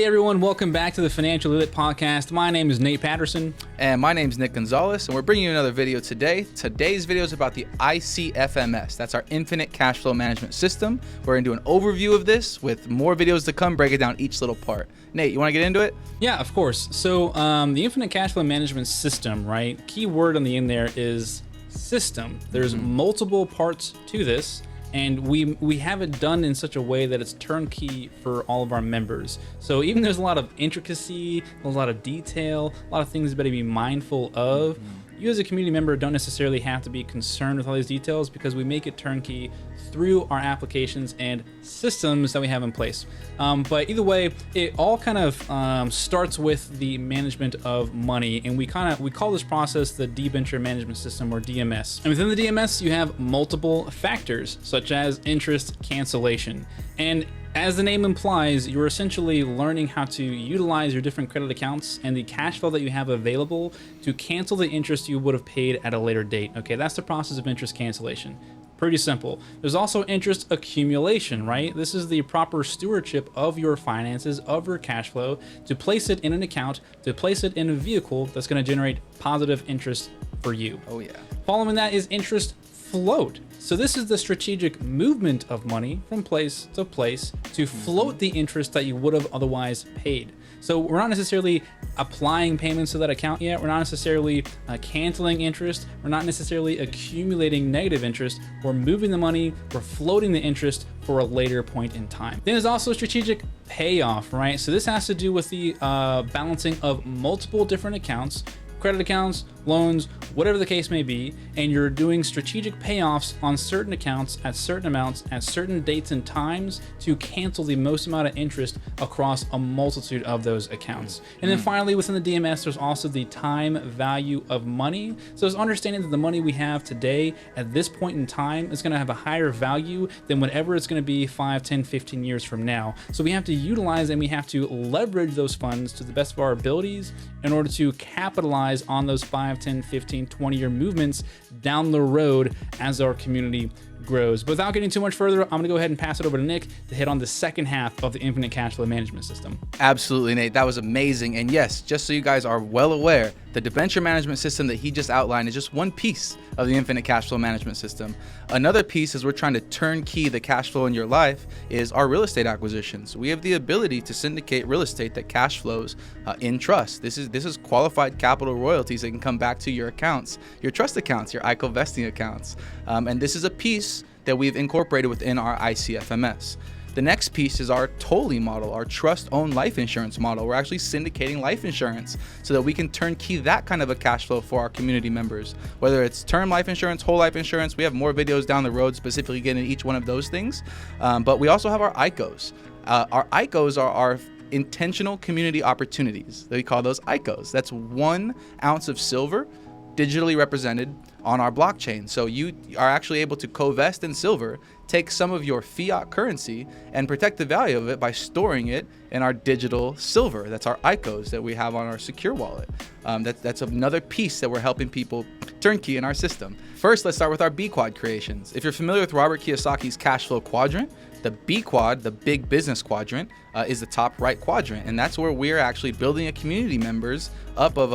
Hey everyone, welcome back to the Financial Lit Podcast. My name is Nate Patterson. And my name is Nick Gonzalez, and we're bringing you another video today. Today's video is about the ICFMS. That's our Infinite Cash Flow Management System. We're going to do an overview of this with more videos to come, break it down each little part. Nate, you want to get into it? Yeah, of course. So the Infinite Cash Flow Management System, right? Key word on the end there is system. There's multiple parts to this. And we have it done in such a way that it's turnkey for all of our members. So even there's a lot of intricacy, a lot of detail, a lot of things you better be mindful of. You as a community member don't necessarily have to be concerned with all these details because we make it turnkey through our applications and systems that we have in place. But either way, it all kind of starts with the management of money, and we call this process the debenture management system, or DMS. And within the DMS, you have multiple factors such as interest cancellation. And as the name implies, you're essentially learning how to utilize your different credit accounts and the cash flow that you have available to cancel the interest you would have paid at a later date. Okay, that's the process of interest cancellation. Pretty simple. There's also interest accumulation, right? This is the proper stewardship of your finances, of your cash flow, to place it in an account, to place it in a vehicle that's going to generate positive interest for you. Oh yeah. Following that is interest float. So this is the strategic movement of money from place to place to float the interest that you would have otherwise paid. So we're not necessarily applying payments to that account yet. We're not necessarily canceling interest. We're not necessarily accumulating negative interest. We're moving the money. We're floating the interest for a later point in time. Then there's also strategic payoff, right? So this has to do with the balancing of multiple different accounts, credit accounts, loans, whatever the case may be, and you're doing strategic payoffs on certain accounts at certain amounts at certain dates and times to cancel the most amount of interest across a multitude of those accounts. And then finally, within the DMS, there's also the time value of money. So it's understanding that the money we have today at this point in time is going to have a higher value than whatever it's going to be 5, 10, 15 years from now. So we have to utilize and we have to leverage those funds to the best of our abilities in order to capitalize on those 5, 10, 15, 20-year movements down the road as our community grows. But without getting too much further, I'm going to go ahead and pass it over to Nick to hit on the second half of the Infinite Cash Flow Management System. Absolutely, Nate. That was amazing. And yes, just so you guys are well aware, the debenture management system that he just outlined is just one piece of the Infinite Cash Flow Management System. Another piece, as we're trying to turnkey the cash flow in your life, is our real estate acquisitions. We have the ability to syndicate real estate that cash flows in trust. This is qualified capital royalties that can come back to your accounts, your trust accounts, your ICO vesting accounts. And this is a piece that we've incorporated within our ICFMS. The next piece is our TOLI model, our trust-owned life insurance model. We're actually syndicating life insurance so that we can turnkey that kind of a cash flow for our community members. Whether it's term life insurance, whole life insurance, we have more videos down the road specifically getting into each one of those things. But we also have our ICOs. Our ICOs are our intentional community opportunities. We call those ICOs. That's 1 ounce of silver digitally represented on our blockchain. So you are actually able to co-vest in silver, take some of your fiat currency and protect the value of it by storing it in our digital silver. That's our ICOs that we have on our secure wallet. That's another piece that we're helping people turnkey in our system. First, let's start with our B Quad creations. If you're familiar with Robert Kiyosaki's cash flow quadrant, the B Quad, the big business quadrant, is the top right quadrant, and that's where we're actually building a community members up of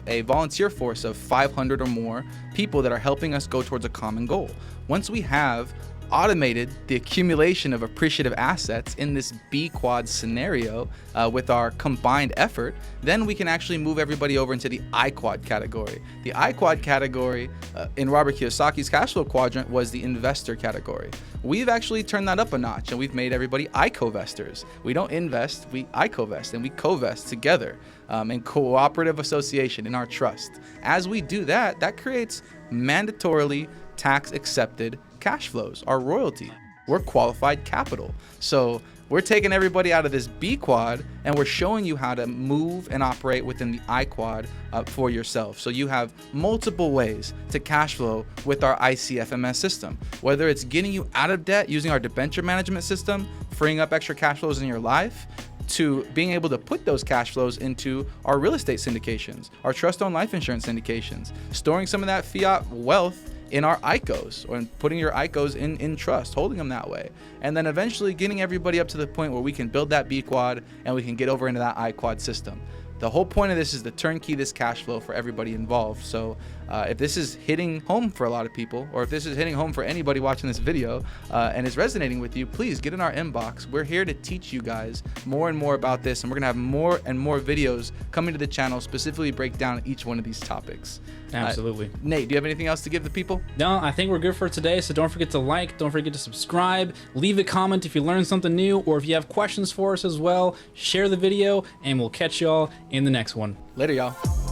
a volunteer force of 500 or more people that are helping us go towards a common goal. Once we have automated the accumulation of appreciative assets in this B Quad scenario with our combined effort, then we can actually move everybody over into the I Quad category. The I Quad category in Robert Kiyosaki's cash flow quadrant was the investor category. We've actually turned that up a notch and we've made everybody ICO-vesters. We don't invest, we ICO-vest, and we co-vest together in cooperative association in our trust. As we do that, that creates mandatorily tax-accepted cash flows, our royalty. We're qualified capital. So we're taking everybody out of this B Quad and we're showing you how to move and operate within the I Quad for yourself. So you have multiple ways to cash flow with our ICFMS system, whether it's getting you out of debt using our debenture management system, freeing up extra cash flows in your life, to being able to put those cash flows into our real estate syndications, our trust-owned life insurance syndications, storing some of that fiat wealth in our ICOs, or in putting your ICOs in trust, holding them that way. And then eventually getting everybody up to the point where we can build that B quad and we can get over into that I quad system. The whole point of this is to turnkey this cash flow for everybody involved. So if this is hitting home for a lot of people, or if this is hitting home for anybody watching this video and is resonating with you, please get in our inbox. We're here to teach you guys more and more about this, and we're gonna have more and more videos coming to the channel, specifically break down each one of these topics. Absolutely. Nate, do you have anything else to give the people? No, I think we're good for today. So don't forget to like, don't forget to subscribe, leave a comment if you learned something new, or if you have questions for us as well. Share the video, and we'll catch y'all in the next one. Later, y'all.